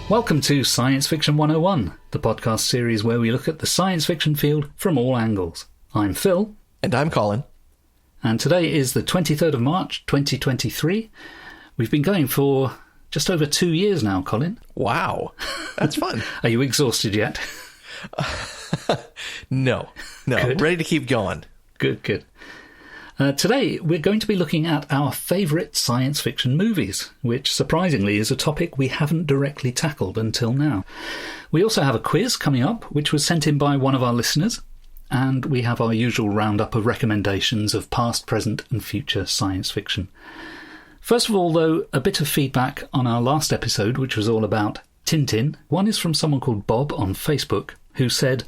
Welcome to Science Fiction 101, the podcast series where we look at the science fiction field from all angles. I'm Phil. And I'm Colin. And today is the 23rd of March, 2023. We've been going for just over 2 years now, Colin. Wow, that's fun. Are you exhausted yet? No, Good. Ready to keep going. Good. Today, we're going to be looking at our favourite science fiction movies, which surprisingly is a topic we haven't directly tackled until now. We also have a quiz coming up, which was sent in by one of our listeners, and we have our usual roundup of recommendations of past, present and future science fiction. First of all, though, a bit of feedback on our last episode, which was all about Tintin. One is from someone called Bob on Facebook, who said,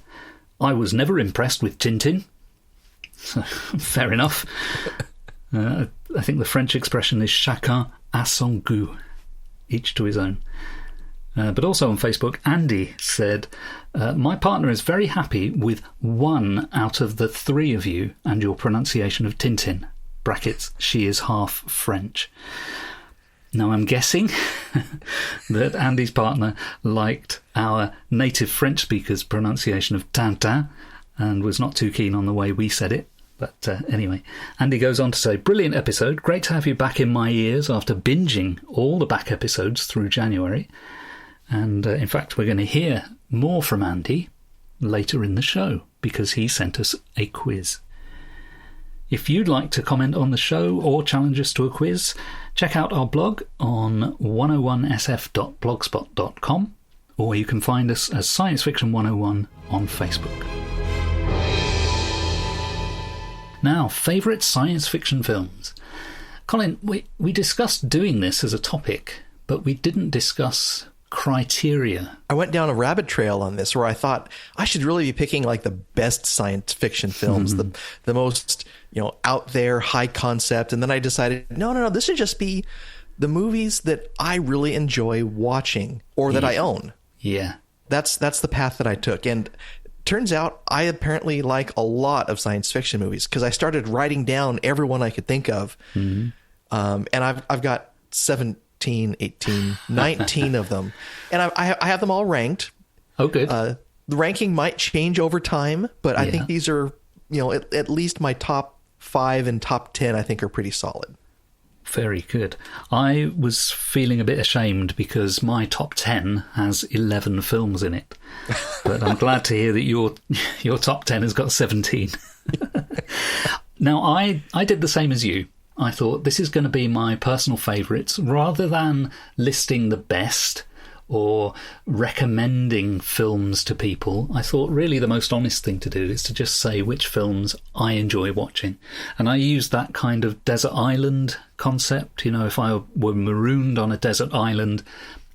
"I was never impressed with Tintin." So, fair enough. I think the French expression is chacun à son goût, each to his own. But also on Facebook, Andy said, "My partner is very happy with 1 out of the 3 of you and your pronunciation of Tintin. Brackets, she is half French." Now I'm guessing that Andy's partner liked our native French speaker's pronunciation of Tintin and was not too keen on the way we said it. But anyway, Andy goes on to say, "Brilliant episode. Great to have you back in my ears after binging all the back episodes through January." And in fact, we're going to hear more from Andy later in the show because he sent us a quiz. If you'd like to comment on the show or challenge us to a quiz, check out our blog on 101sf.blogspot.com, or you can find us as Science Fiction 101 on Facebook. Now, favourite science fiction films. Colin, we discussed doing this as a topic, but we didn't discuss criteria. I went down a rabbit trail on this where I thought I should really be picking like the best science fiction films, the most, out there, high concept. And then I decided, no, this should just be the movies that I really enjoy watching or that I own. Yeah. That's the path that I took. And turns out I apparently like a lot of science fiction movies because I started writing down every one I could think of. And I've got 17, 18, 19 of them. And I have them all ranked. Oh, good. The ranking might change over time, but I think these are, at least my top 5 and top 10, I think are pretty solid. Very good. I was feeling a bit ashamed because my top 10 has 11 films in it. But I'm glad to hear that your top 10 has got 17. Now, I did the same as you. I thought this is going to be my personal favourites rather than listing the best or recommending films to people. I thought really the most honest thing to do is to just say which films I enjoy watching. And I used that kind of desert island concept. If I were marooned on a desert island,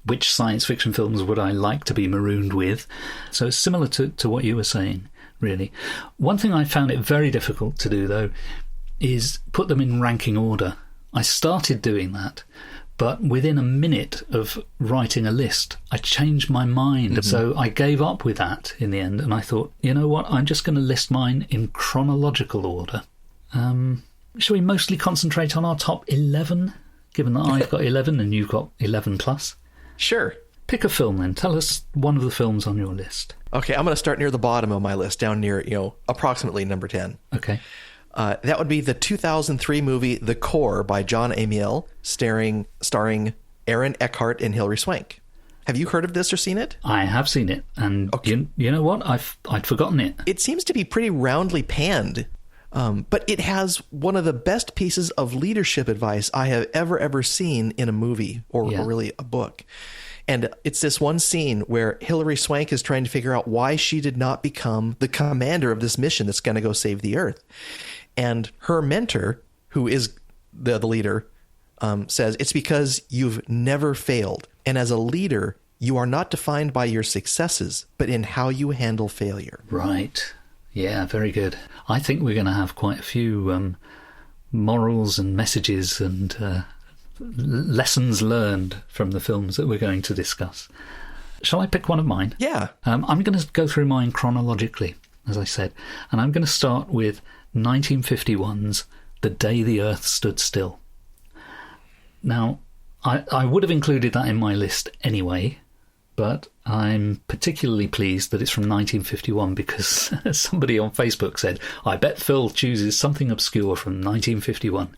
which science fiction films would I like to be marooned with? So it's similar to what you were saying, really. One thing I found it very difficult to do, though, is put them in ranking order. I started doing that, but within a minute of writing a list, I changed my mind. So I gave up with that in the end, and I thought, you know what, I'm just going to list mine in chronological order. Shall we mostly concentrate on our top 11, given that I've got 11 and you've got 11 plus? Sure. Pick a film then. Tell us one of the films on your list. Okay, I'm going to start near the bottom of my list, down near, approximately number 10. Okay. That would be the 2003 movie The Core by John Amiel, starring Aaron Eckhart and Hilary Swank. Have you heard of this or seen it? I have seen it, and okay. You know what? I'd forgotten it. It seems to be pretty roundly panned, but it has one of the best pieces of leadership advice I have ever seen in a movie or really a book. And it's this one scene where Hilary Swank is trying to figure out why she did not become the commander of this mission that's going to go save the Earth. And her mentor, who is the leader, says, "It's because you've never failed. And as a leader, you are not defined by your successes, but in how you handle failure." Right. Yeah, very good. I think we're going to have quite a few morals and messages and lessons learned from the films that we're going to discuss. Shall I pick one of mine? Yeah. I'm going to go through mine chronologically, as I said. And I'm going to start with 1951's The Day the Earth Stood Still. Now, I would have included that in my list anyway, but I'm particularly pleased that it's from 1951 because somebody on Facebook said, I bet Phil chooses something obscure from 1951.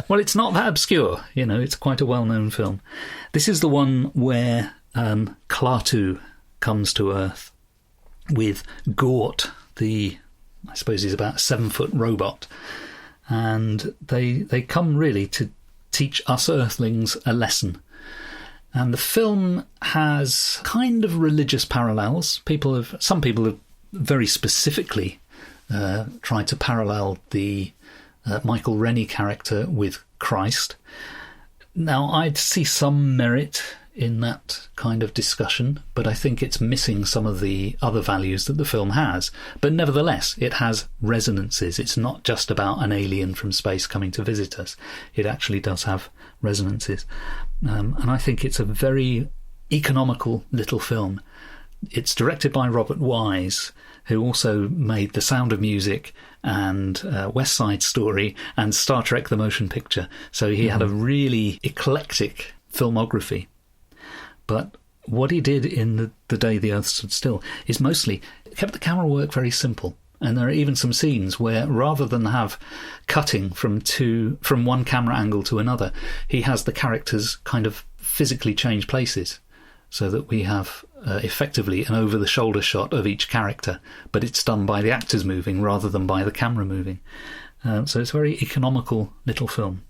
Well, it's not that obscure, it's quite a well-known film. This is the one where Klaatu comes to Earth with Gort, I suppose he's about a 7-foot robot, and they come really to teach us Earthlings a lesson. And the film has kind of religious parallels. Some people have very specifically tried to parallel the Michael Rennie character with Christ. Now, I'd see some merit in that kind of discussion, but I think it's missing some of the other values that the film has. But nevertheless, it has resonances. It's not just about an alien from space coming to visit us. It actually does have resonances. And I think it's a very economical little film. It's directed by Robert Wise, who also made The Sound of Music and West Side Story and Star Trek The Motion Picture. So he had a really eclectic filmography. But what he did in the Day the Earth Stood Still is mostly kept the camera work very simple. And there are even some scenes where, rather than have cutting from one camera angle to another, he has the characters kind of physically change places so that we have effectively an over-the-shoulder shot of each character, but it's done by the actors moving rather than by the camera moving. So it's a very economical little film.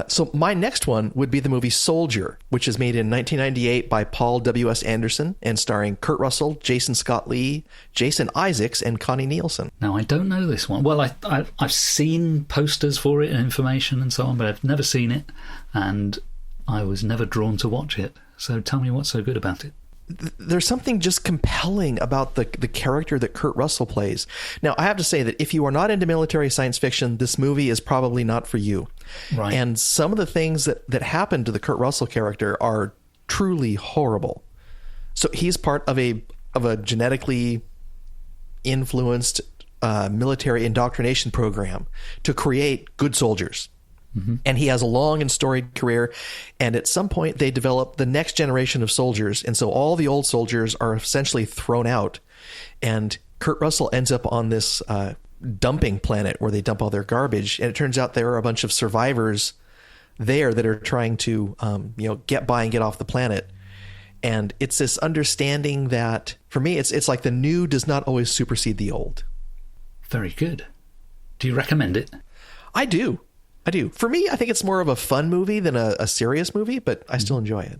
So my next one would be the movie Soldier, which is made in 1998 by Paul W.S. Anderson and starring Kurt Russell, Jason Scott Lee, Jason Isaacs, and Connie Nielsen. Now, I don't know this one. Well, I've seen posters for it and information and so on, but I've never seen it, and I was never drawn to watch it. So tell me what's so good about it. There's something just compelling about the character that Kurt Russell plays. Now, I have to say that if you are not into military science fiction, this movie is probably not for you. Right. And some of the things that happen to the Kurt Russell character are truly horrible. So he's part of a genetically influenced military indoctrination program to create good soldiers. Mm-hmm. And he has a long and storied career. And at some point, they develop the next generation of soldiers. And so all the old soldiers are essentially thrown out. And Kurt Russell ends up on this dumping planet where they dump all their garbage. And it turns out there are a bunch of survivors there that are trying to, get by and get off the planet. And it's this understanding that, for me, it's like the new does not always supersede the old. Very good. Do you recommend it? I do. For me, I think it's more of a fun movie than a serious movie, but I still enjoy it.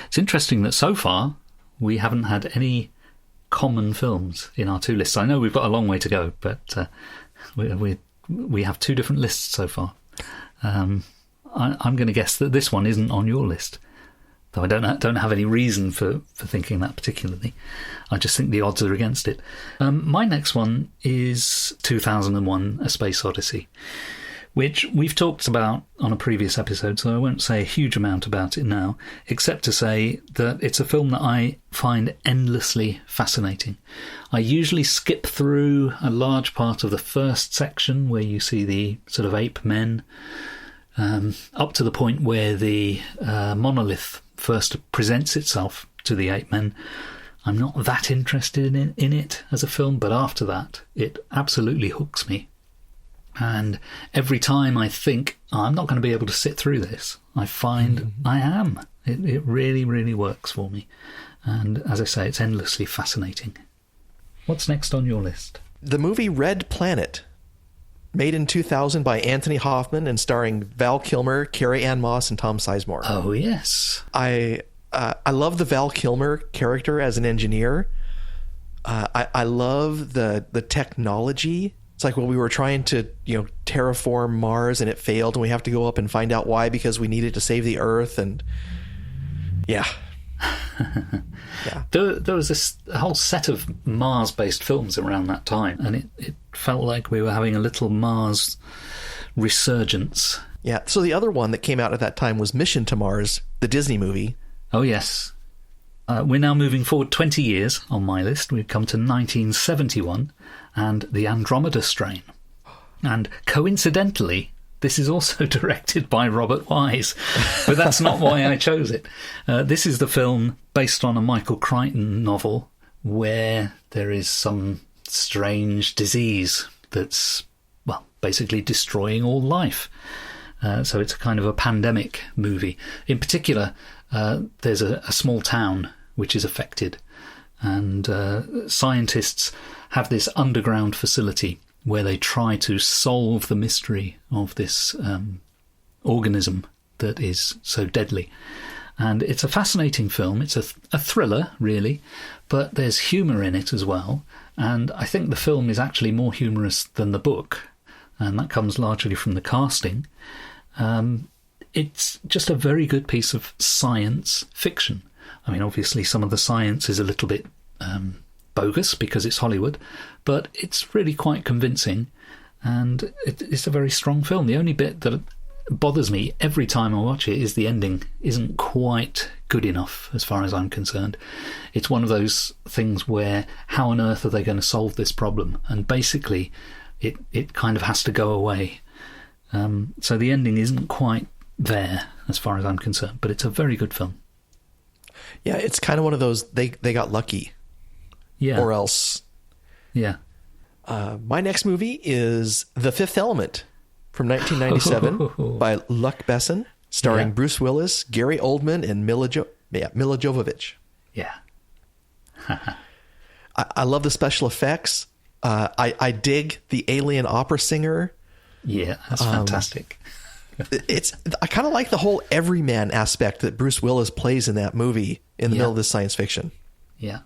It's interesting that so far we haven't had any common films in our two lists. I know we've got a long way to go, but we have two different lists so far. I'm going to guess that this one isn't on your list, though I don't have any reason for thinking that particularly. I just think the odds are against it. My next one is 2001: A Space Odyssey, which we've talked about on a previous episode, so I won't say a huge amount about it now, except to say that it's a film that I find endlessly fascinating. I usually skip through a large part of the first section where you see the sort of ape men, up to the point where the monolith first presents itself to the ape men. I'm not that interested in it as a film, but after that, it absolutely hooks me. And every time I think, I'm not going to be able to sit through this, I find I am. It really, really works for me. And as I say, it's endlessly fascinating. What's next on your list? The movie Red Planet, made in 2000 by Anthony Hoffman and starring Val Kilmer, Carrie Ann Moss, and Tom Sizemore. Oh, yes. I love the Val Kilmer character as an engineer. I love the technology. It's like when we were trying to, terraform Mars and it failed, and we have to go up and find out why, because we needed to save the Earth. And yeah. There was this whole set of Mars-based films around that time, and it felt like we were having a little Mars resurgence. Yeah. So the other one that came out at that time was Mission to Mars, the Disney movie. Oh, yes. We're now moving forward 20 years on my list. We've come to 1971 and the Andromeda Strain. And coincidentally, This is also directed by Robert Wise, but that's not why I chose it. This is the film based on a Michael Crichton novel where there is some strange disease that's, well, basically destroying all life. So it's a kind of a pandemic movie. In particular, there's a small town which is affected, and scientists have this underground facility where they try to solve the mystery of this organism that is so deadly. And it's a fascinating film. It's a thriller, really, but there's humour in it as well. And I think the film is actually more humorous than the book, and that comes largely from the casting. It's just a very good piece of science fiction. I mean, obviously some of the science is a little bit bogus because it's Hollywood, but it's really quite convincing, and it's a very strong film. The only bit that bothers me every time I watch it is the ending isn't quite good enough as far as I'm concerned. It's one of those things where how on earth are they going to solve this problem? And basically it kind of has to go away. So the ending isn't quite there as far as I'm concerned, but it's a very good film. Yeah, it's kind of one of those, they got lucky. Yeah. Or else. Yeah. My next movie is The Fifth Element from 1997 by Luc Besson, starring Bruce Willis, Gary Oldman, and Mila Jovovich. Yeah. I love the special effects. I dig the alien opera singer. Yeah, that's fantastic. I kind of like the whole everyman aspect that Bruce Willis plays in that movie in the middle of this science fiction. Yeah.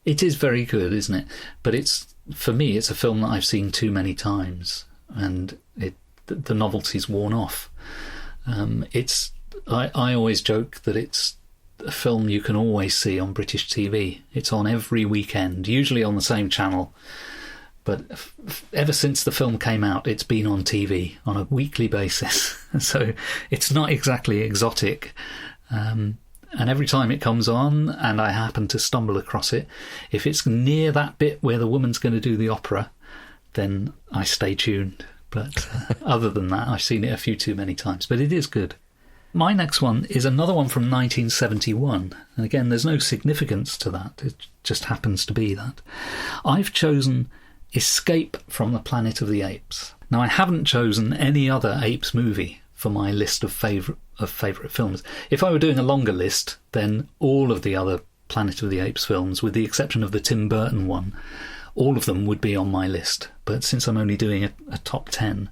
It is very good, isn't it? But for me, it's a film that I've seen too many times, and the novelty's worn off. I always joke that it's a film you can always see on British TV. It's on every weekend, usually on the same channel. But ever since the film came out, it's been on TV on a weekly basis. So it's not exactly exotic. And every time it comes on and I happen to stumble across it, if it's near that bit where the woman's going to do the opera, then I stay tuned. But other than that, I've seen it a few too many times. But it is good. My next one is another one from 1971. And again, there's no significance to that. It just happens to be that. I've chosen Escape from the Planet of the Apes. Now, I haven't chosen any other Apes movie for my list of favourite films. If I were doing a longer list, then all of the other Planet of the Apes films, with the exception of the Tim Burton one, all of them would be on my list. But since I'm only doing a top 10,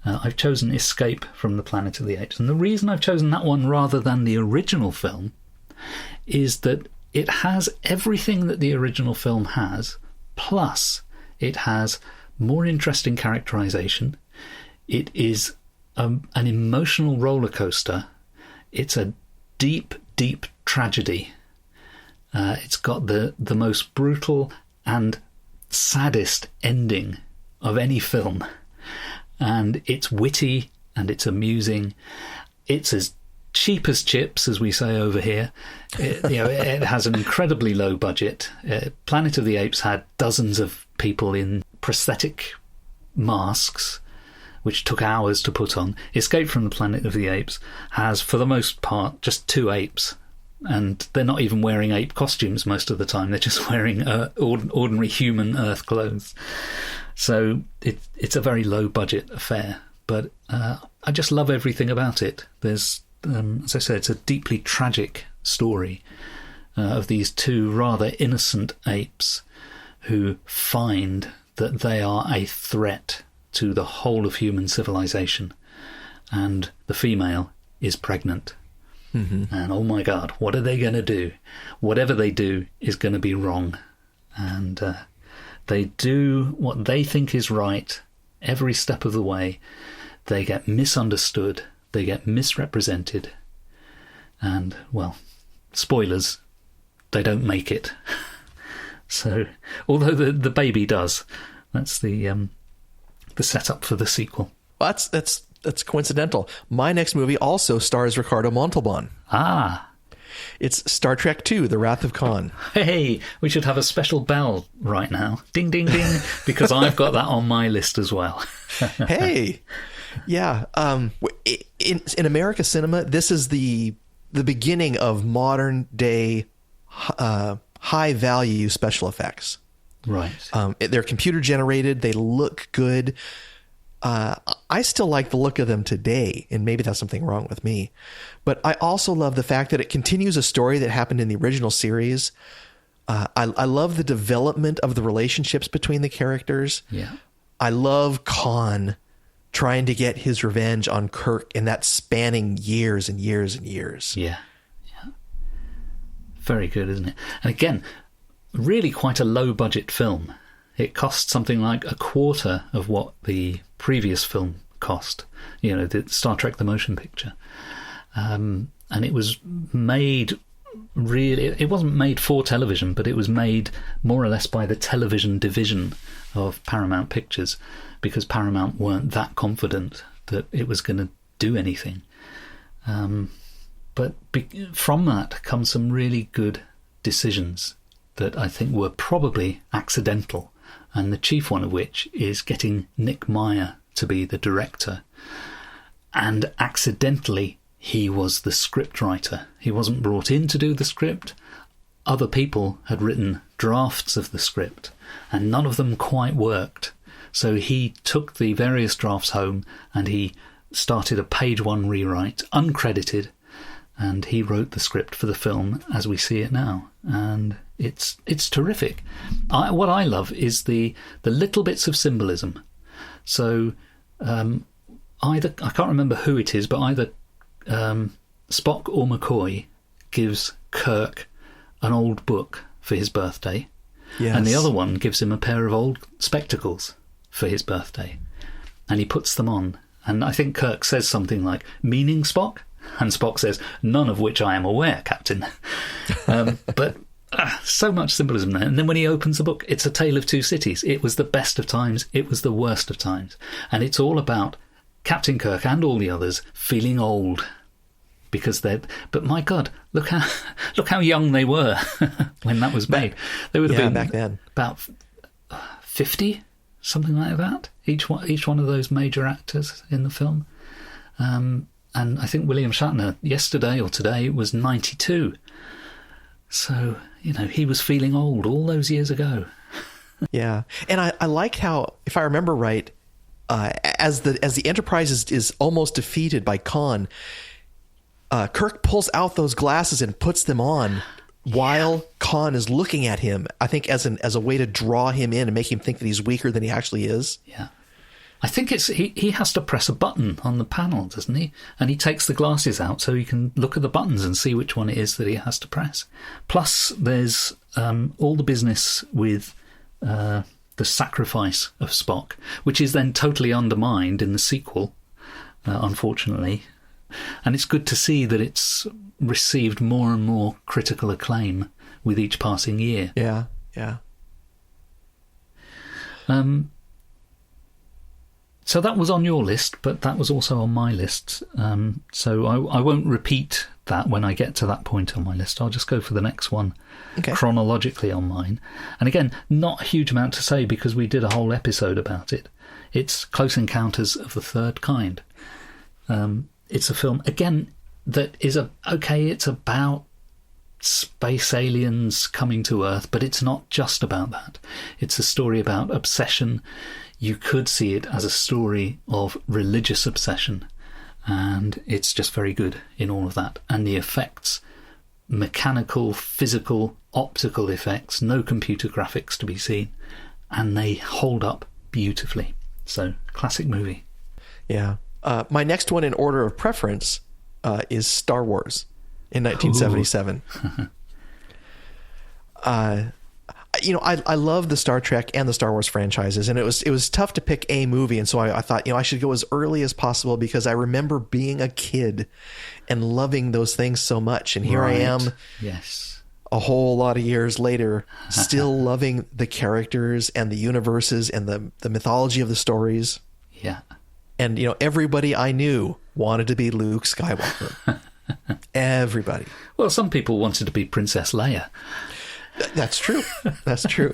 I've chosen Escape from the Planet of the Apes. And the reason I've chosen that one rather than the original film is that it has everything that the original film has, plus it has more interesting characterization. It is an emotional roller coaster. It's a deep, deep tragedy. It's got the most brutal and saddest ending of any film. And it's witty and it's amusing. It's as cheap as chips, as we say over here. It has an incredibly low budget. Planet of the Apes had dozens of people in prosthetic masks, which took hours to put on. Escape from the Planet of the Apes has, for the most part, just 2 apes. And they're not even wearing ape costumes most of the time. They're just wearing ordinary human Earth clothes. So it's a very low-budget affair. But I just love everything about it. There's, as I said, it's a deeply tragic story of these 2 rather innocent apes who find that they are a threat to the whole of human civilization, and the female is pregnant. Mm-hmm. And oh my God, what are they going to do? Whatever they do is going to be wrong. And they do what they think is right every step of the way. They get misunderstood, they get misrepresented, and, well, spoilers, they don't make it. So, although the baby does, that's the setup for the sequel. Well, that's coincidental. My next movie also stars Ricardo Montalban. Ah. It's Star Trek II, The Wrath of Khan. Hey, we should have a special bell right now. Ding, ding, ding, because I've got that on my list as well. Hey, Yeah. In America cinema, this is the beginning of modern day high value special effects. Right. They're computer generated. They look good. I still like the look of them today, and maybe that's something wrong with me. But I also love the fact that it continues a story that happened in the original series. I love the development of the relationships between the characters. Yeah. I love Khan trying to get his revenge on Kirk, and that spanning years and years and years. Yeah. Yeah. Very good, isn't it? And again, really quite a low budget film. It cost something like a quarter of what the previous film cost, the Star Trek the Motion Picture. And it was made it wasn't made for television, but it was made more or less by the television division of Paramount Pictures, because Paramount weren't that confident that it was going to do anything. But from that comes some really good decisions that I think were probably accidental, and the chief one of which is getting Nick Meyer to be the director. And accidentally, he was the scriptwriter. He wasn't brought in to do the script. Other people had written drafts of the script, and none of them quite worked. So he took the various drafts home and he started a page one rewrite, uncredited, and he wrote the script for the film as we see it now. And it's terrific. What I love is the little bits of symbolism. So either, I can't remember who it is, but either Spock or McCoy gives Kirk an old book for his birthday, yes, and the other one gives him a pair of old spectacles for his birthday, and he puts them on. And I think Kirk says something like, "Meaning Spock?" And Spock says, "None of which I am aware, Captain." But so much symbolism there. And then when he opens the book, it's a tale of two cities. It was the best of times, it was the worst of times. And it's all about Captain Kirk and all the others feeling old. Because but my God, look how young they were when that was made. They would have been back then about 50, something like that. Each one of those major actors in the film. And I think William Shatner yesterday or today was 92. So, he was feeling old all those years ago. Yeah. And I liked how, if I remember right, as the Enterprise is almost defeated by Khan, Kirk pulls out those glasses and puts them on while Khan is looking at him, I think as a way to draw him in and make him think that he's weaker than he actually is. Yeah. I think he has to press a button on the panel, doesn't he? And he takes the glasses out so he can look at the buttons and see which one it is that he has to press. Plus, there's all the business with the sacrifice of Spock, which is then totally undermined in the sequel, unfortunately. And it's good to see that it's received more and more critical acclaim with each passing year. Yeah, yeah. So that was on your list, but that was also on my list. So I won't repeat that when I get to that point on my list. I'll just go for the next one chronologically on mine. And again, not a huge amount to say because we did a whole episode about it. It's Close Encounters of the Third Kind. It's a film, again, that is it's about space aliens coming to Earth, but it's not just about that. It's a story about obsession. You could see it as a story of religious obsession, and it's just very good in all of that. And the effects, mechanical, physical, optical effects, no computer graphics to be seen, and they hold up beautifully. So, classic movie. Yeah. My next one in order of preference is Star Wars in 1977. I love the Star Trek and the Star Wars franchises, and it was tough to pick a movie, and so I thought, I should go as early as possible because I remember being a kid and loving those things so much, and here I am, yes, a whole lot of years later, still loving the characters and the universes and the mythology of the stories. Yeah. And, everybody I knew wanted to be Luke Skywalker. Everybody. Well, some people wanted to be Princess Leia. That's true. That's true.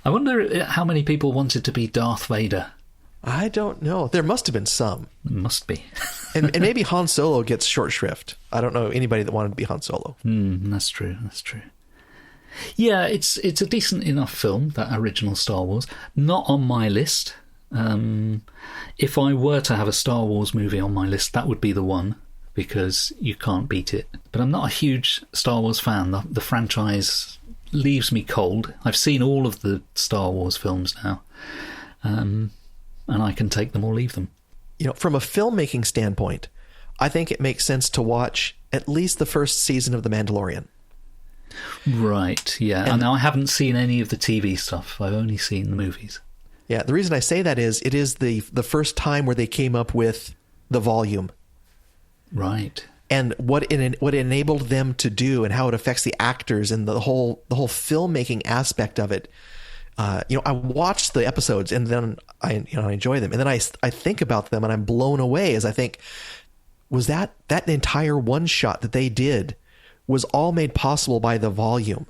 I wonder how many people wanted to be Darth Vader I don't know. There must have been some. Must be. and maybe Han Solo gets short shrift. I don't know anybody that wanted to be Han Solo. That's true. Yeah, it's a decent enough film, that original Star Wars. Not on my list. If I were to have a Star Wars movie on my list, that would be the one, because you can't beat it. But I'm not a huge Star Wars fan. The franchise leaves me cold. I've seen all of the Star Wars films now, and I can take them or leave them. From a filmmaking standpoint, I think it makes sense to watch at least the first season of The Mandalorian. Right, yeah. And I haven't seen any of the TV stuff. I've only seen the movies. Yeah, the reason I say that is it is the first time where they came up with the volume. Right. And what it enabled them to do and how it affects the actors and the whole filmmaking aspect of it. I watch the episodes and then I enjoy them. And then I think about them and I'm blown away as I think, was that entire one shot that they did was all made possible by the volume.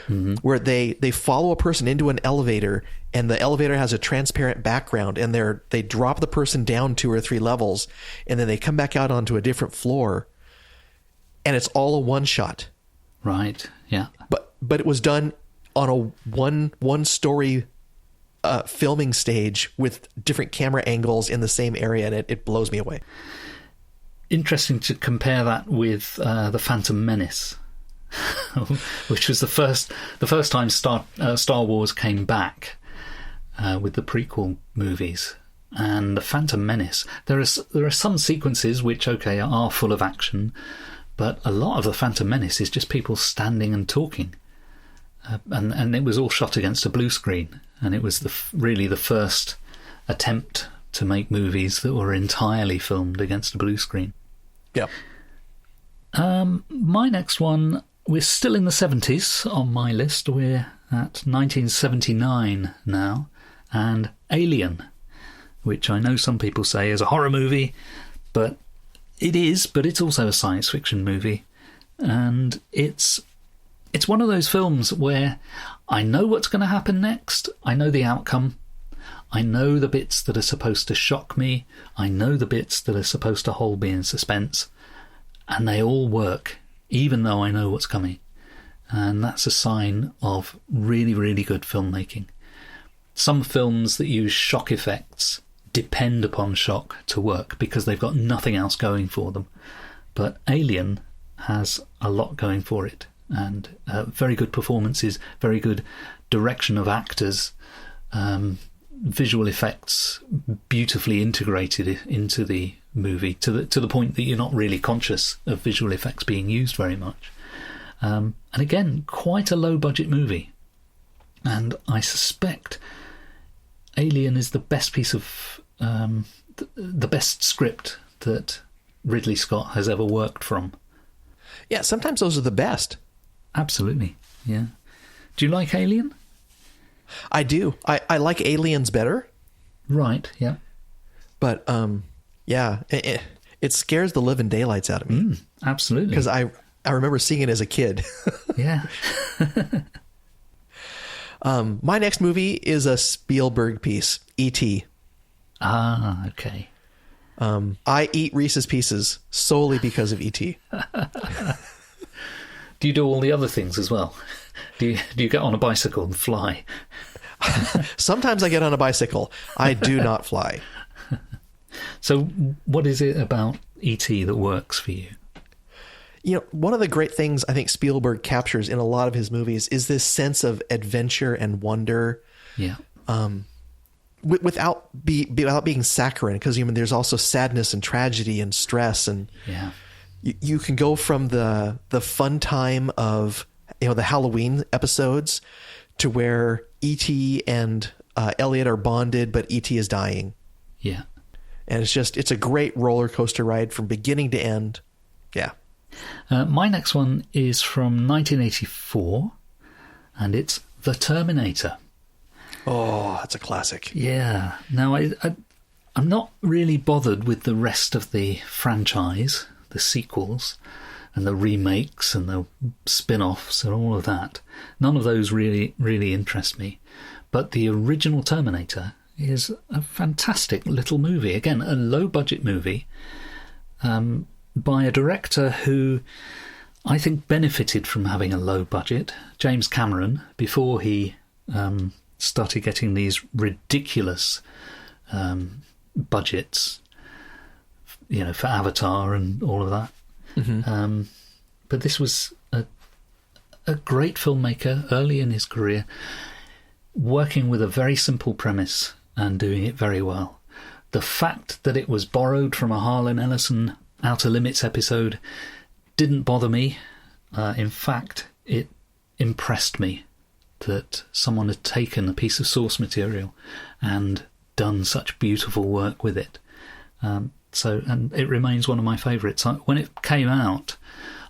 Mm-hmm. Where they follow a person into an elevator and the elevator has a transparent background and they drop the person down 2 or 3 levels and then they come back out onto a different floor and it's all a one shot. Right. Yeah. But it was done on a one story filming stage with different camera angles in the same area, and it blows me away. Interesting to compare that with the Phantom Menace, which was the first time Star Wars came back with the prequel movies. And the Phantom Menace, there are some sequences which are full of action, but a lot of the Phantom Menace is just people standing and talking. And it was all shot against a blue screen, and it was really the first attempt to make movies that were entirely filmed against a blue screen. Yeah. My next one, we're still in the 70s on my list. We're at 1979 now, and Alien, which I know some people say is a horror movie, but it's also a science fiction movie, and it's one of those films where I know what's going to happen next. I know the outcome. I know the bits that are supposed to shock me. I know the bits that are supposed to hold me in suspense. And they all work, even though I know what's coming. And that's a sign of really, really good filmmaking. Some films that use shock effects depend upon shock to work because they've got nothing else going for them. But Alien has a lot going for it. And very good performances, very good direction of actors, visual effects beautifully integrated into the movie to the point that you're not really conscious of visual effects being used very much. And again, quite a low budget movie. And I suspect Alien is the best piece of the best script that Ridley Scott has ever worked from. Yeah, sometimes those are the best. Absolutely, yeah. Do you like Alien? I do. I like Aliens better. Right, yeah. But, yeah, it scares the living daylights out of me. Absolutely. Because I remember seeing it as a kid. Yeah. My next movie is a Spielberg piece, E.T. Ah, okay. I eat Reese's Pieces solely because of E.T. Do you do all the other things as well? Do you get on a bicycle and fly? Sometimes I get on a bicycle. I do not fly. So what is it about E.T. that works for you? One of the great things I think Spielberg captures in a lot of his movies is this sense of adventure and wonder. Yeah. Without being saccharine, because there's also sadness and tragedy and stress, and yeah. You can go from the fun time of the Halloween episodes to where E.T. and Elliot are bonded, but E.T. is dying. Yeah. And it's a great roller coaster ride from beginning to end. Yeah. My next one is from 1984, and it's The Terminator. Oh, that's a classic. Yeah. Now, I'm not really bothered with the rest of the franchise, the sequels and the remakes and the spin-offs and all of that. None of those really, really interest me. But the original Terminator is a fantastic little movie. Again, a low-budget movie by a director who I think benefited from having a low budget. James Cameron, before he started getting these ridiculous budgets, for Avatar and all of that. Mm-hmm. But this was a great filmmaker early in his career, working with a very simple premise and doing it very well. The fact that it was borrowed from a Harlan Ellison Outer Limits episode didn't bother me. In fact, it impressed me that someone had taken a piece of source material and done such beautiful work with it. And it remains one of my favourites. When it came out,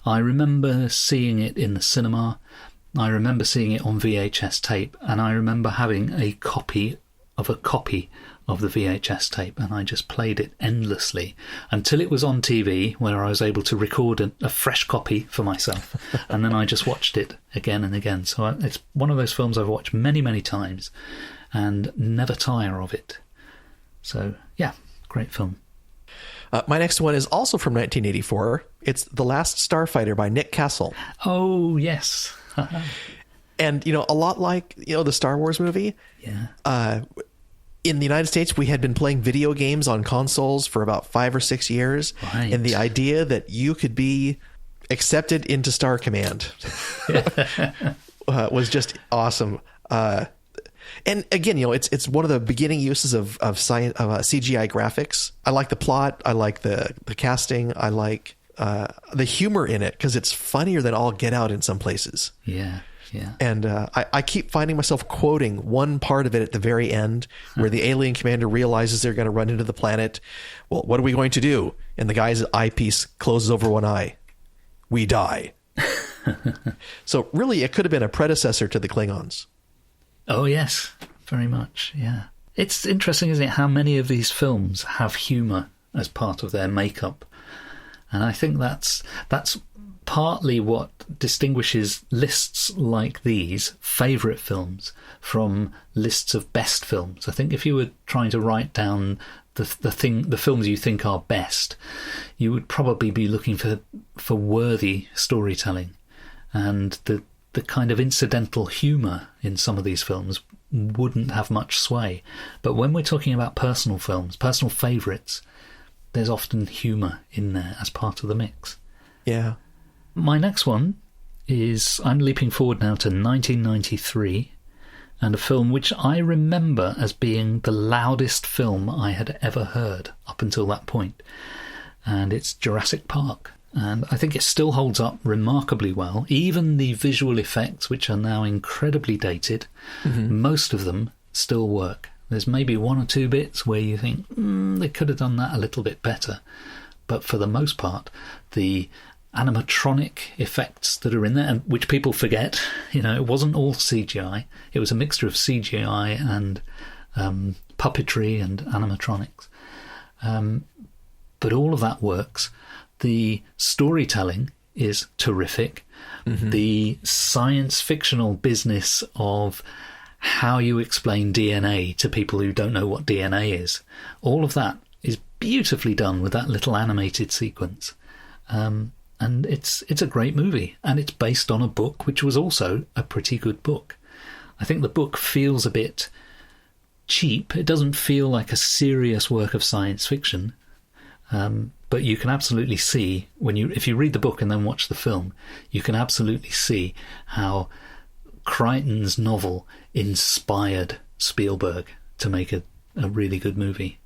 I remember seeing it in the cinema. I remember seeing it on VHS tape, and I remember having a copy of the VHS tape, and I just played it endlessly until it was on TV, where I was able to record a fresh copy for myself, and then I just watched it again and again. So it's one of those films I've watched many, many times and never tire of it. So, yeah, great film. My next one is also from 1984. It's The Last Starfighter by Nick Castle. Oh, yes. And, a lot like, the Star Wars movie. Yeah. In the United States, we had been playing video games on consoles for about 5 or 6 years. Right. And the idea that you could be accepted into Star Command was just awesome. And again, it's one of the beginning uses of CGI graphics. I like the plot. I like the casting. I like the humor in it, because it's funnier than all get out in some places. Yeah, yeah. And I keep finding myself quoting one part of it at the very end, where the alien commander realizes they're going to run into the planet. Well, what are we going to do? And the guy's eyepiece closes over one eye. We die. So really, it could have been a predecessor to the Klingons. Oh, yes, very much, yeah. It's interesting, isn't it, how many of these films have humour as part of their makeup. And I think that's partly what distinguishes lists like these, favourite films, from lists of best films. I think if you were trying to write down the films you think are best, you would probably be looking for worthy storytelling. And the kind of incidental humour in some of these films wouldn't have much sway. But when we're talking about personal films, personal favourites, there's often humour in there as part of the mix. Yeah. My next one is, I'm leaping forward now to 1993, and a film which I remember as being the loudest film I had ever heard up until that point. And it's Jurassic Park. And I think it still holds up remarkably well. Even the visual effects, which are now incredibly dated, most of them still work. There's maybe one or two bits where you think, they could have done that a little bit better. But for the most part, the animatronic effects that are in there, and which people forget, it wasn't all CGI. It was a mixture of CGI and puppetry and animatronics. But all of that works. The storytelling is terrific. Mm-hmm. The science fictional business of how you explain DNA to people who don't know what DNA is, all of that is beautifully done with that little animated sequence. And it's a great movie, and it's based on a book which was also a pretty good book. I think the book feels a bit cheap. It doesn't feel like a serious work of science fiction. But you can absolutely see, if you read the book and then watch the film, you can absolutely see how Crichton's novel inspired Spielberg to make a really good movie.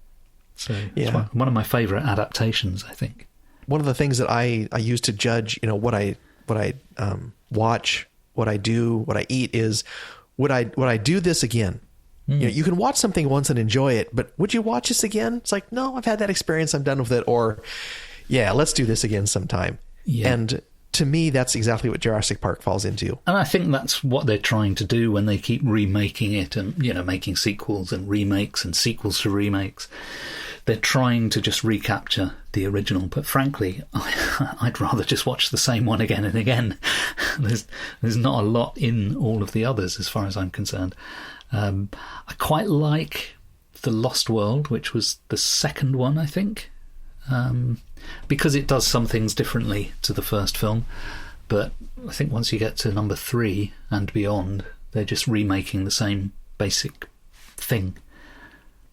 So it's one of my favourite adaptations, I think. One of the things that I use to judge, what I watch, what I do, what I eat is, would I do this again? You can watch something once and enjoy it, but would you watch this again? It's like, no, I've had that experience. I'm done with it. Or, yeah, let's do this again sometime. Yeah. And to me, that's exactly what Jurassic Park falls into. And I think that's what they're trying to do when they keep remaking it and, making sequels and remakes and sequels to remakes. They're trying to just recapture the original. But frankly, I'd rather just watch the same one again and again. There's not a lot in all of the others as far as I'm concerned. I quite like The Lost World, which was the second one, I think, because it does some things differently to the first film. But I think once you get to number 3 and beyond, they're just remaking the same basic thing.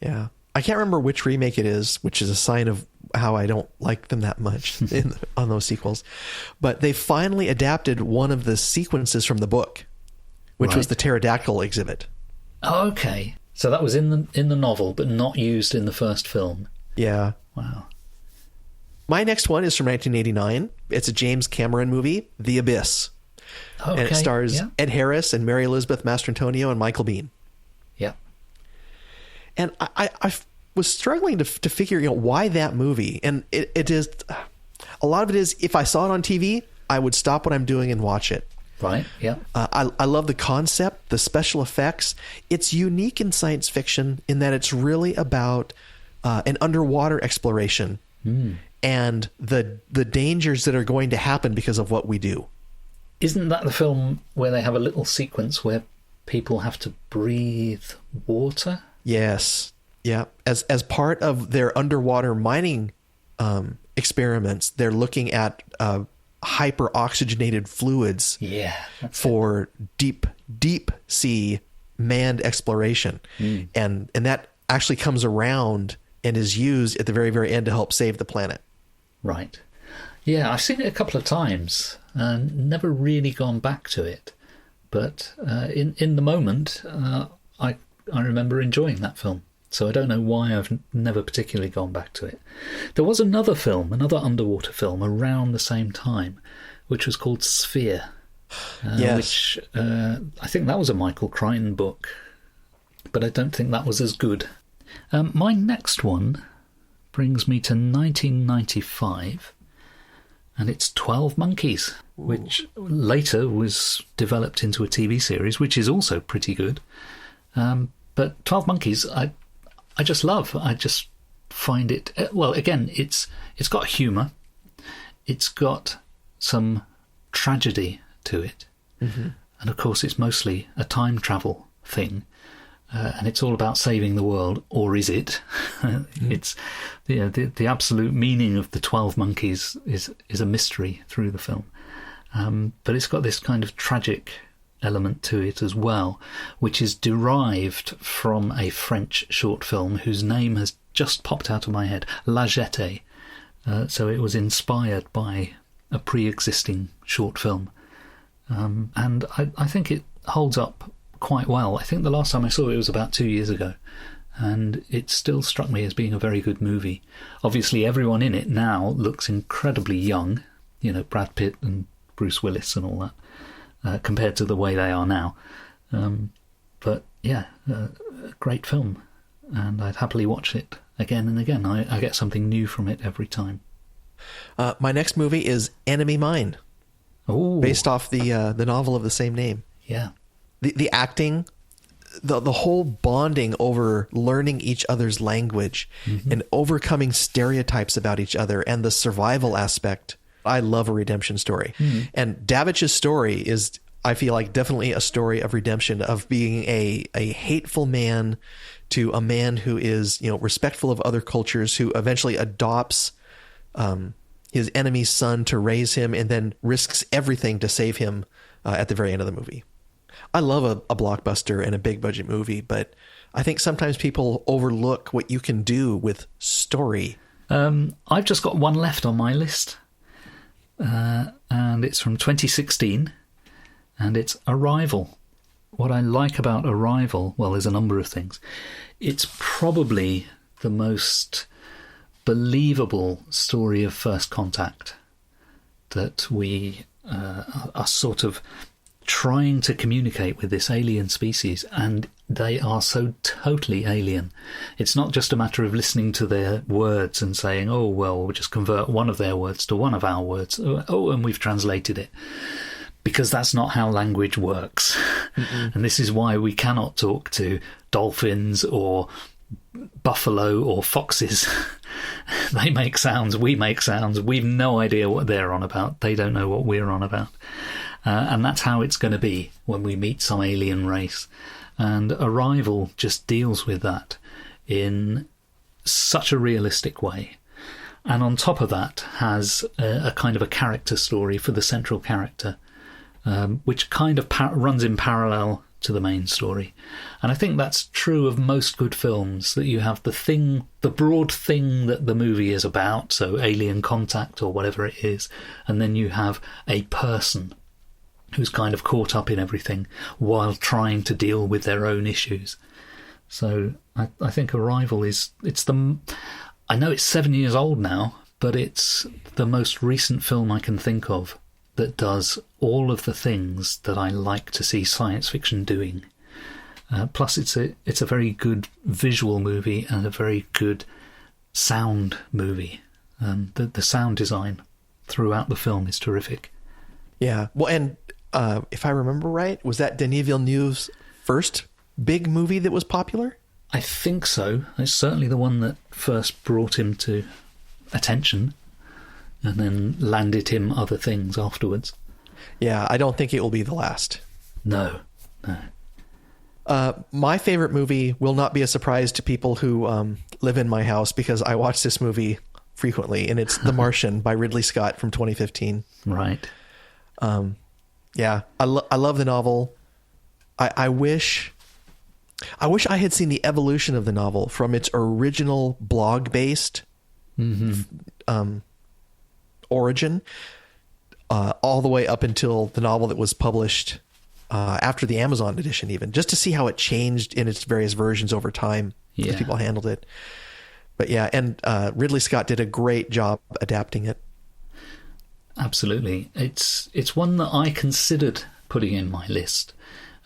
Yeah. I can't remember which remake it is, which is a sign of how I don't like them that much on those sequels. But they finally adapted one of the sequences from the book, which was the pterodactyl exhibit. Oh, okay. So that was in the novel, but not used in the first film. Yeah. Wow. My next one is from 1989. It's a James Cameron movie, The Abyss. Okay. And it stars Ed Harris and Mary Elizabeth Mastrantonio and Michael Biehn. Yeah. And I was struggling to figure out why that movie. And it is, a lot of it is, if I saw it on TV, I would stop what I'm doing and watch it. Right, yeah. I love the concept, the special effects. It's unique in science fiction in that it's really about an underwater exploration and the dangers that are going to happen because of what we do. Isn't that the film where they have a little sequence where people have to breathe water? Yes. Yeah. As part of their underwater mining experiments, they're looking at hyper oxygenated fluids for deep sea manned exploration. And that actually comes around and is used at the very, very end to help save the planet. Right. Yeah, I've seen it a couple of times and never really gone back to it. But in the moment, I remember enjoying that film. So I don't know why I've never particularly gone back to it. There was another film, another underwater film around the same time, which was called Sphere. Which I think that was a Michael Crichton book, but I don't think that was as good. My next one brings me to 1995, and it's 12 Monkeys, which later was developed into a TV series, which is also pretty good. But 12 Monkeys, I just love. I just find it... Well, again, it's got humour. It's got some tragedy to it. Mm-hmm. And, of course, it's mostly a time travel thing. And it's all about saving the world, or is it? It's the absolute meaning of the 12 Monkeys is a mystery through the film. But it's got this kind of tragic element to it as well, which is derived from a French short film whose name has just popped out of my head, La Jetée. So it was inspired by a pre-existing short film. And I think it holds up quite well. I think the last time I saw it was about 2 years ago, and it still struck me as being a very good movie. Obviously, everyone in it now looks incredibly young, Brad Pitt and Bruce Willis and all that, compared to the way they are now. But yeah, a great film, and I'd happily watch it again and again. I get something new from it every time. My next movie is Enemy Mine, based off the novel of the same name. Yeah. The acting, the whole bonding over learning each other's language and overcoming stereotypes about each other, and the survival aspect. I love a redemption story. And Davich's story is, I feel like, definitely a story of redemption, of being a hateful man to a man who is, respectful of other cultures, who eventually adopts his enemy's son to raise him and then risks everything to save him at the very end of the movie. I love a blockbuster and a big budget movie, but I think sometimes people overlook what you can do with story. I've just got one left on my list, and it's from 2016, and it's Arrival. What I like about Arrival, well, there's a number of things. It's probably the most believable story of first contact that we are sort of trying to communicate with this alien species, and they are so totally alien. It's not just a matter of listening to their words and saying, oh, well, we'll just convert one of their words to one of our words. Oh, and we've translated it. Because that's not how language works. And this is why we cannot talk to dolphins or buffalo or foxes. They make sounds, we make sounds. We've no idea what they're on about. They don't know what we're on about. And that's how it's going to be when we meet some alien race. And Arrival just deals with that in such a realistic way. And on top of that has a kind of a character story for the central character, which kind of runs in parallel to the main story. And I think that's true of most good films, that you have the broad thing that the movie is about, so alien contact or whatever it is, and then you have a person who's kind of caught up in everything while trying to deal with their own issues. So I think Arrival I know it's 7 years old now, but it's the most recent film I can think of that does all of the things that I like to see science fiction doing. Plus, it's a very good visual movie and a very good sound movie. The sound design throughout the film is terrific. Yeah. Well, and if I remember right, was that Denis Villeneuve's first big movie that was popular? I think so. It's certainly the one that first brought him to attention and then landed him other things afterwards. Yeah, I don't think it will be the last. No. My favorite movie will not be a surprise to people who live in my house, because I watch this movie frequently, and it's The Martian by Ridley Scott from 2015. Right. Yeah, I love the novel. I wish I had seen the evolution of the novel from its original blog-based origin all the way up until the novel that was published after the Amazon edition, even, just to see how it changed in its various versions over time as people handled it. But yeah, and Ridley Scott did a great job adapting it. Absolutely. It's one that I considered putting in my list.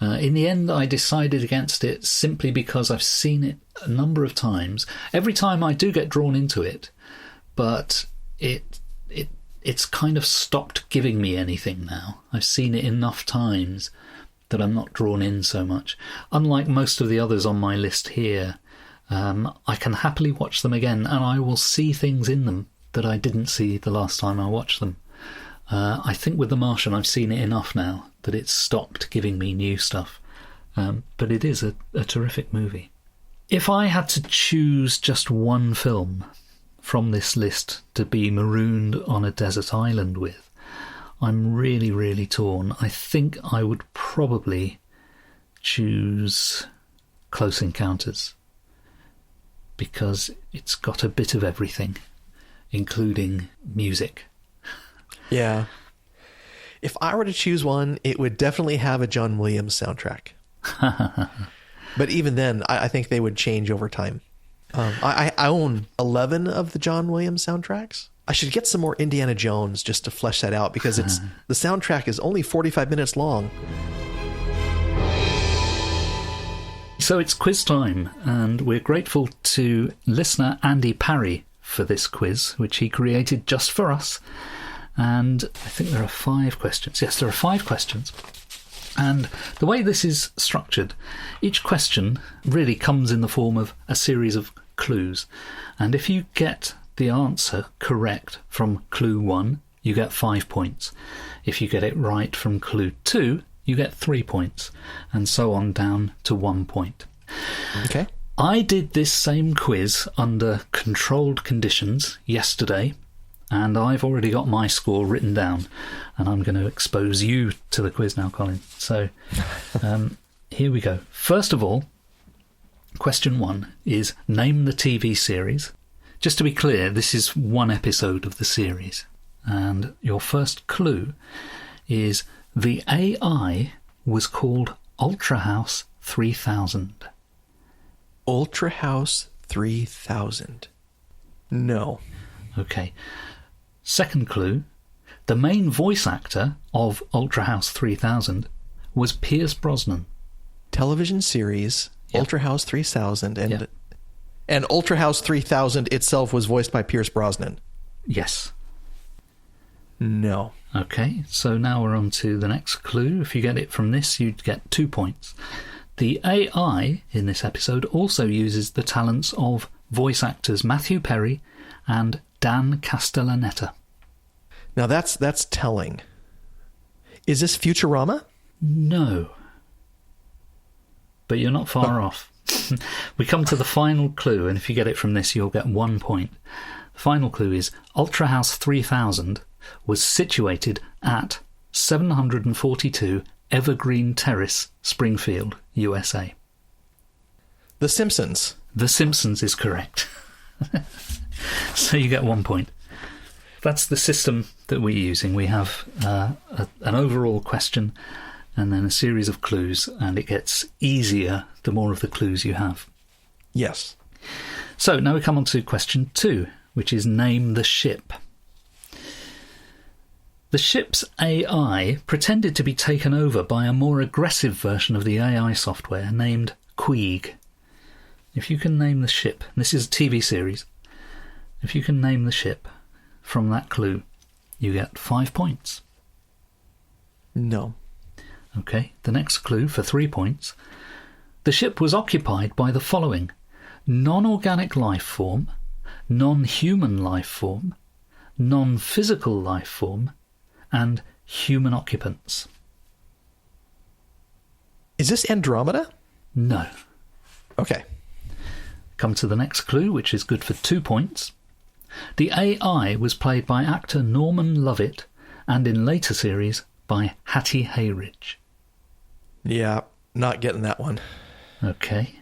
In the end, I decided against it simply because I've seen it a number of times. Every time I do get drawn into it, but it's kind of stopped giving me anything now. I've seen it enough times that I'm not drawn in so much. Unlike most of the others on my list here, I can happily watch them again, and I will see things in them that I didn't see the last time I watched them. I think with The Martian, I've seen it enough now that it's stopped giving me new stuff. But it is a terrific movie. If I had to choose just one film from this list to be marooned on a desert island with, I'm really, really torn. I think I would probably choose Close Encounters, because it's got a bit of everything, including music. Yeah. If I were to choose one, it would definitely have a John Williams soundtrack. But even then, I think they would change over time. I own 11 of the John Williams soundtracks. I should get some more Indiana Jones just to flesh that out, because the soundtrack is only 45 minutes long. So it's quiz time, and we're grateful to listener Andy Parry for this quiz, which he created just for us. And I think there are 5 questions. Yes, there are 5 questions. And the way this is structured, each question really comes in the form of a series of clues. And if you get the answer correct from clue 1, you get 5 points. If you get it right from clue 2, you get 3 points. And so on down to 1 point. Okay. I did this same quiz under controlled conditions yesterday, and I've already got my score written down, and I'm going to expose you to the quiz now, Colin. So here we go. First of all, question 1 is name the TV series. Just to be clear, this is one episode of the series. And your first clue is the AI was called Ultra House 3000. Ultra House 3000. No. Okay. Second clue, the main voice actor of Ultra House 3000 was Pierce Brosnan. Television series, yep. Ultra House 3000, and Ultra House 3000 itself was voiced by Pierce Brosnan. Yes. No. Okay, so now we're on to the next clue. If you get it from this, you'd get 2 points. The AI in this episode also uses the talents of voice actors Matthew Perry and Dan Castellaneta. Now that's telling. Is this Futurama? No. But you're not far off. We come to the final clue, and if you get it from this, you'll get 1 point. The final clue is Ultra House 3000 was situated at 742 Evergreen Terrace, Springfield, USA. The Simpsons. The Simpsons is correct. So you get 1 point. That's the system that we're using. We have an overall question and then a series of clues, and it gets easier the more of the clues you have. Yes. So now we come on to question 2, which is name the ship. The ship's AI pretended to be taken over by a more aggressive version of the AI software named Queeg. If you can name the ship, this is a TV series, if you can name the ship from that clue, you get 5 points. No. Okay, the next clue for 3 points. The ship was occupied by the following: non-organic life form, non-human life form, non-physical life form, and human occupants. Is this Andromeda? No. Okay. Come to the next clue, which is good for 2 points. The AI was played by actor Norman Lovett, and in later series by Hattie Hayridge. Yeah, not getting that one. Okay.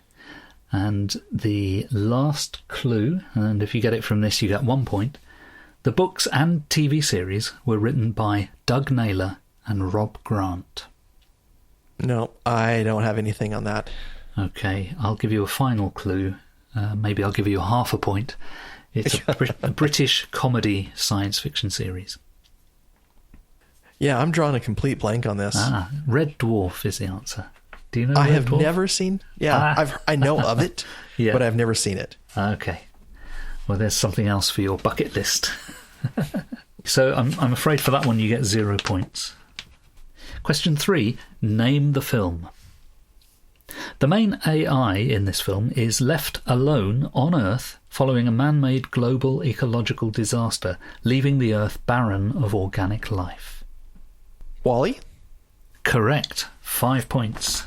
And the last clue, and if you get it from this, you get 1 point. The books and TV series were written by Doug Naylor and Rob Grant. No, I don't have anything on that. Okay, I'll give you a final clue. Maybe I'll give you half a point. It's a British comedy science fiction series. Yeah, I'm drawing a complete blank on this. Red Dwarf is the answer. Do you know I Red have Dwarf? Never seen... Yeah, I know of it, yeah. But I've never seen it. Okay. Well, there's something else for your bucket list. So I'm afraid for that one you get 0 points. Question 3, name the film. The main AI in this film is left alone on Earth following a man-made global ecological disaster, leaving the Earth barren of organic life. WALL-E? Correct. 5 points.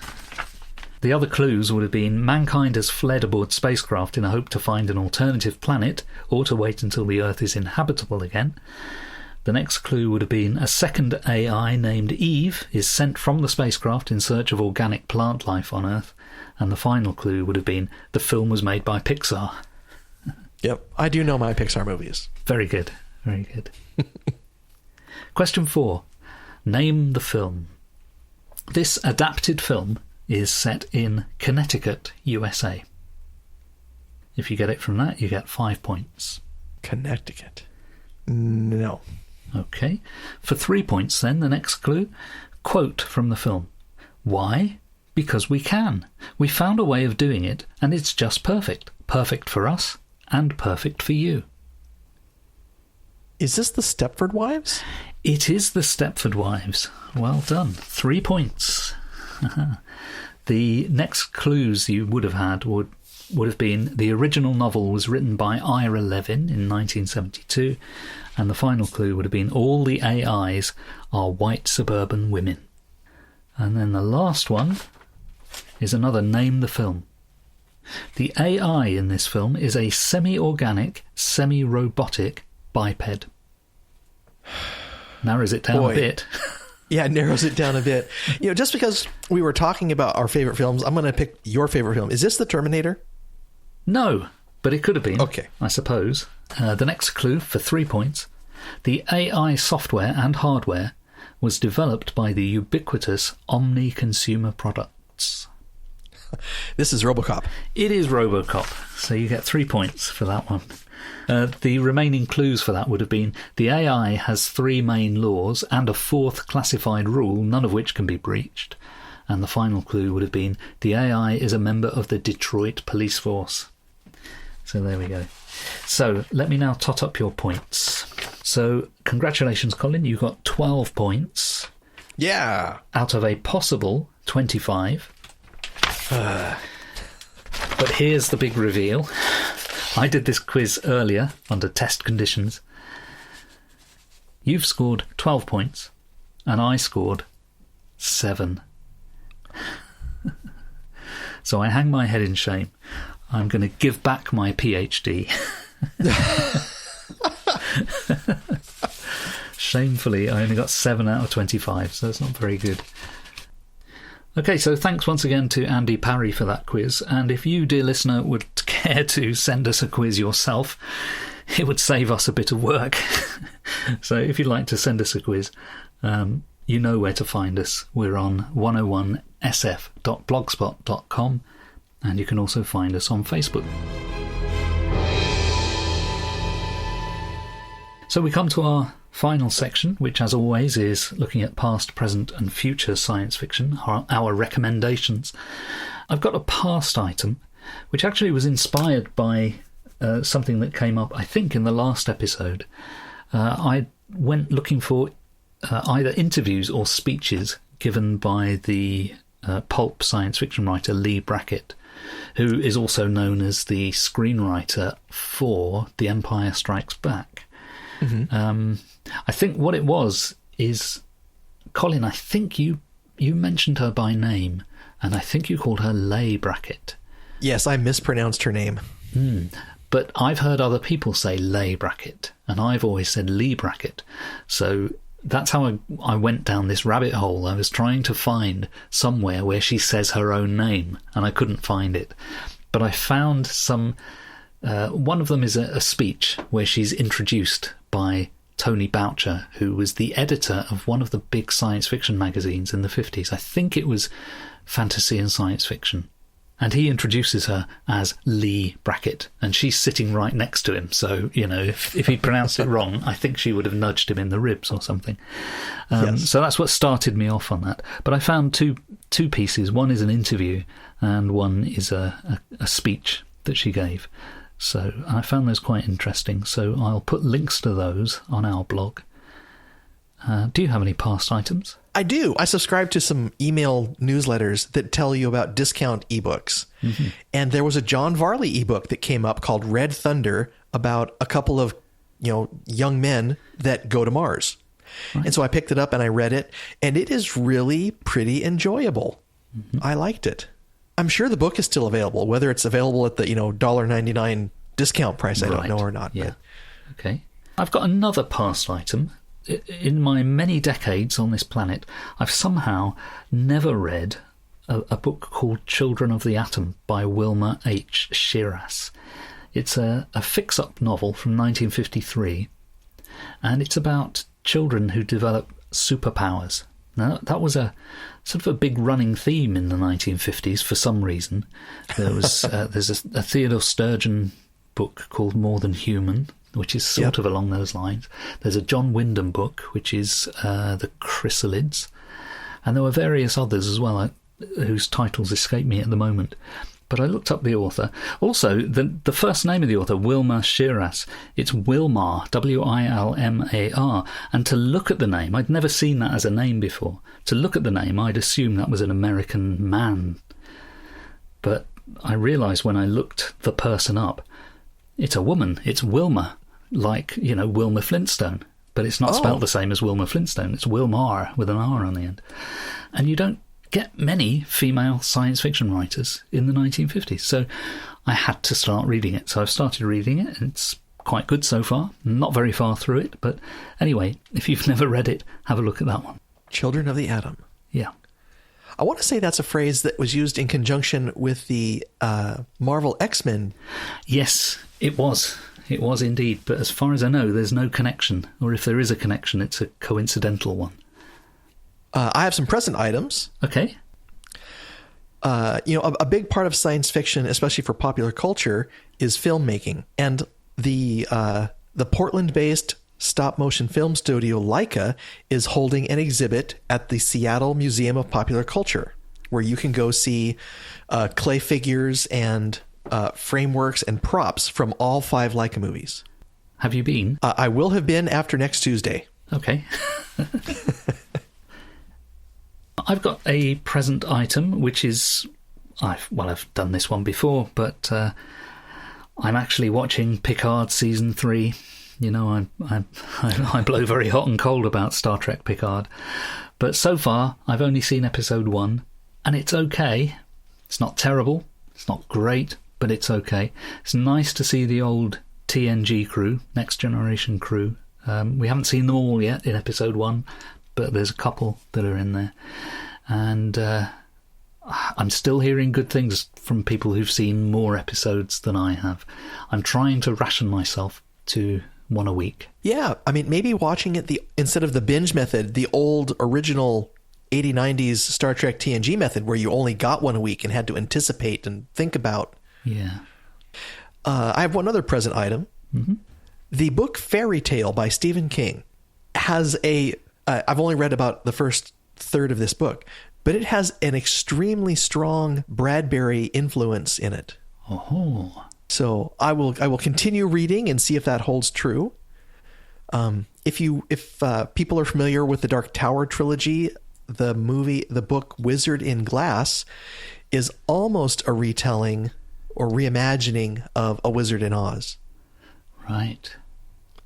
The other clues would have been mankind has fled aboard spacecraft in a hope to find an alternative planet or to wait until the Earth is inhabitable again. The next clue would have been a second AI named Eve is sent from the spacecraft in search of organic plant life on Earth. And the final clue would have been the film was made by Pixar. Yep, I do know my Pixar movies. Very good, very good. Question 4. Name the film. This adapted film is set in Connecticut, USA. If you get it from that, you get 5 points. Connecticut. No. Okay. For 3 points then, the next clue. Quote from the film. Why? Because we can. We found a way of doing it, and it's just perfect. Perfect for us, and perfect for you. Is this the Stepford Wives? It is the Stepford Wives. Well done. 3 points. The next clues you would have had would have been the original novel was written by Ira Levin in 1972, and the final clue would have been all the AIs are white suburban women. And then the last one is another name the film. The AI in this film is a semi-organic, semi-robotic biped. Narrows it down a bit. Yeah, it narrows it down a bit. Just because we were talking about our favorite films, I'm going to pick your favorite film. Is this The Terminator? No, but it could have been, okay. I suppose. The next clue for 3 points. The AI software and hardware was developed by the ubiquitous Omni Consumer Products. This is RoboCop. It is RoboCop, so you get 3 points for that one. The remaining clues for that would have been the AI has 3 main laws and a 4th classified rule, none of which can be breached. And the final clue would have been the AI is a member of the Detroit police force. So there we go. So let me now tot up your points. So congratulations, Colin, you got 12 points. Yeah. Out of a possible 25. But here's the big reveal. I did this quiz earlier under test conditions. You've scored 12 points and I scored 7. So I hang my head in shame. I'm going to give back my PhD. Shamefully, I only got 7 out of 25, so that's not very good. Okay, so thanks once again to Andy Parry for that quiz. And if you, dear listener, would care to send us a quiz yourself, it would save us a bit of work. So if you'd like to send us a quiz, you know where to find us. We're on 101sf.blogspot.com, and you can also find us on Facebook. So we come to our final section, which as always is looking at past, present and future science fiction, our recommendations. I've got a past item, which actually was inspired by something that came up, I think, in the last episode. I went looking for either interviews or speeches given by the pulp science fiction writer Lee Brackett, who is also known as the screenwriter for The Empire Strikes Back. Mm-hmm. I think what it was is, Colin, I think you mentioned her by name, and I think you called her Leigh Brackett. Yes, I mispronounced her name. But I've heard other people say Leigh Brackett, and I've always said Lee Brackett. So that's how I went down this rabbit hole. I was trying to find somewhere where she says her own name, and I couldn't find it. But I found some... one of them is a speech where she's introduced by Tony Boucher, who was the editor of one of the big science fiction magazines in the 50s. I think it was Fantasy and Science Fiction. And he introduces her as Lee Brackett, and she's sitting right next to him. So, you know, if he'd pronounced it wrong, I think she would have nudged him in the ribs or something. Yes. So that's what started me off on that. But I found two pieces. One is an interview, and one is a speech that she gave. So I found those quite interesting. So I'll put links to those on our blog. Do you have any past items? I do. I subscribe to some email newsletters that tell you about discount ebooks. Mm-hmm. And there was a John Varley ebook that came up called Red Thunder about a couple of, young men that go to Mars. Right. And so I picked it up and I read it, and it is really pretty enjoyable. Mm-hmm. I liked it. I'm sure the book is still available, whether it's available at the, $1.99 discount price. I don't know or not. Yeah. But. Okay. I've got another past item. In my many decades on this planet, I've somehow never read a book called Children of the Atom by Wilma H. Shiras. It's a fix-up novel from 1953, and it's about children who develop superpowers. Now, that was a sort of a big running theme in the 1950s for some reason. There was there's a Theodore Sturgeon book called More Than Human, which is sort of along those lines. There's a John Wyndham book, which is The Chrysalids. And there were various others as well, whose titles escape me at the moment. But I looked up the author. Also, the first name of the author, Wilma Shiras, it's Wilmar, Wilmar. And to look at the name, I'd never seen that as a name before. To look at the name, I'd assume that was an American man. But I realised when I looked the person up, it's a woman. It's Wilma, like, Wilma Flintstone. But it's not spelt the same as Wilma Flintstone. It's Wilmar with an R on the end. And you don't get many female science fiction writers in the 1950s. So I had to start reading it. So I've started reading it, and it's quite good so far. Not very far through it. But anyway, if you've never read it, have a look at that one. Children of the Atom. Yeah. I want to say that's a phrase that was used in conjunction with the Marvel X-Men. Yes, it was. It was indeed. But as far as I know, there's no connection. Or if there is a connection, it's a coincidental one. I have some present items. Okay. A big part of science fiction, especially for popular culture, is filmmaking. And the Portland-based stop-motion film studio Leica is holding an exhibit at the Seattle Museum of Popular Culture, where you can go see clay figures and frameworks and props from all 5 Leica movies. Have you been? I will have been after next Tuesday. Okay. I've got a present item, which is... I've done this one before, but I'm actually watching Picard Season 3. I blow very hot and cold about Star Trek Picard. But so far, I've only seen Episode 1, and it's okay. It's not terrible, it's not great, but it's okay. It's nice to see the old TNG crew, Next Generation crew. We haven't seen them all yet in episode 1, but there's a couple that are in there. And I'm still hearing good things from people who've seen more episodes than I have. I'm trying to ration myself to one a week. Yeah, I mean, maybe watching it instead of the binge method, the old original 80s, 90s Star Trek TNG method where you only got one a week and had to anticipate and think about. Yeah. I have one other present item. Mm-hmm. The book Fairy Tale by Stephen King has I've only read about the first third of this book, but it has an extremely strong Bradbury influence in it. Oh. So I will continue reading and see if that holds true. If people are familiar with the Dark Tower trilogy, the book Wizard in Glass is almost a retelling or reimagining of A Wizard in Oz. Right.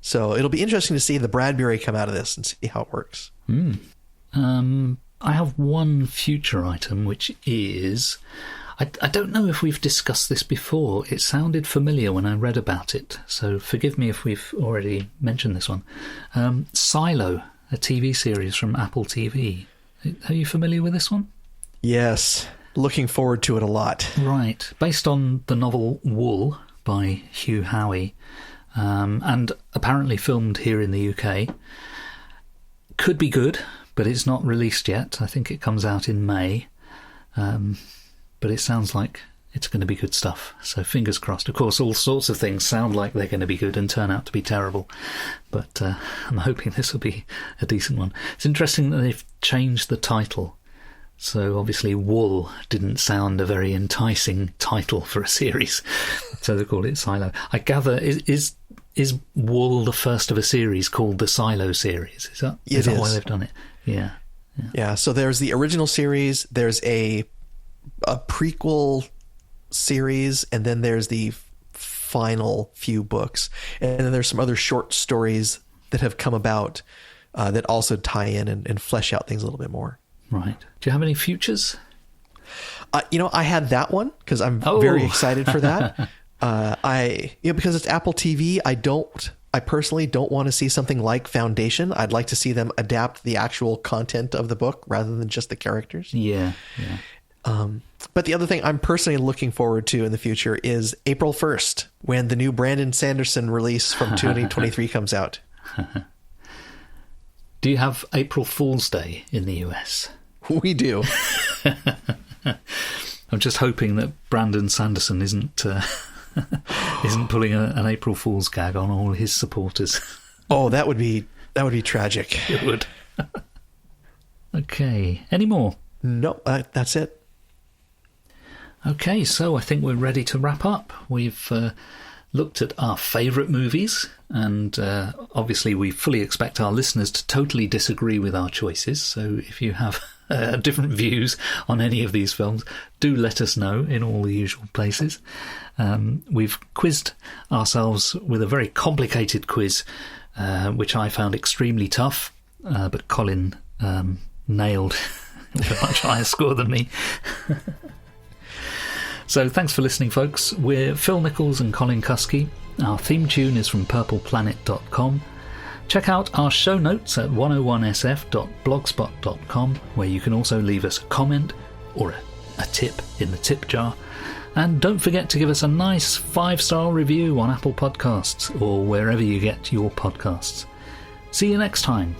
So it'll be interesting to see the Bradbury come out of this and see how it works. I have one future item, which is... I don't know if we've discussed this before. It sounded familiar when I read about it, so forgive me if we've already mentioned this one. Silo, a TV series from Apple TV. Are you familiar with this one? Yes. Looking forward to it a lot. Right. Based on the novel Wool by Hugh Howey, and apparently filmed here in the UK. Could be good, but it's not released yet. I think it comes out in May. But it sounds like it's going to be good stuff. So fingers crossed. Of course, all sorts of things sound like they're going to be good and turn out to be terrible. But I'm hoping this will be a decent one. It's interesting that they've changed the title. So obviously Wool didn't sound a very enticing title for a series. So they called it Silo. I gather, is Wool the first of a series called the Silo series? Is that why they've done it? Yeah. So there's the original series, there's a prequel series, and then there's the final few books, and then there's some other short stories that have come about that also tie in and flesh out things a little bit more. Right. Do you have any futures? I had that one because I'm very excited for that. Because it's Apple TV, I personally don't want to see something like Foundation. I'd like to see them adapt the actual content of the book rather than just the characters. Yeah. But the other thing I'm personally looking forward to in the future is April 1st, when the new Brandon Sanderson release from 2023 comes out. Do you have April Fool's Day in the US? We do. I'm just hoping that Brandon Sanderson isn't pulling an April Fool's gag on all his supporters. Oh, that would be tragic. It would. Okay. Any more? No, that's it. Okay, so I think we're ready to wrap up. We've looked at our favourite movies, and obviously we fully expect our listeners to totally disagree with our choices. So if you have different views on any of these films, do let us know in all the usual places. We've quizzed ourselves with a very complicated quiz, which I found extremely tough, but Colin nailed with a much higher score than me. So thanks for listening, folks. We're Phil Nichols and Colin Cuskey. Our theme tune is from purpleplanet.com. Check out our show notes at 101sf.blogspot.com, where you can also leave us a comment or a tip in the tip jar. And don't forget to give us a nice 5-star review on Apple Podcasts or wherever you get your podcasts. See you next time.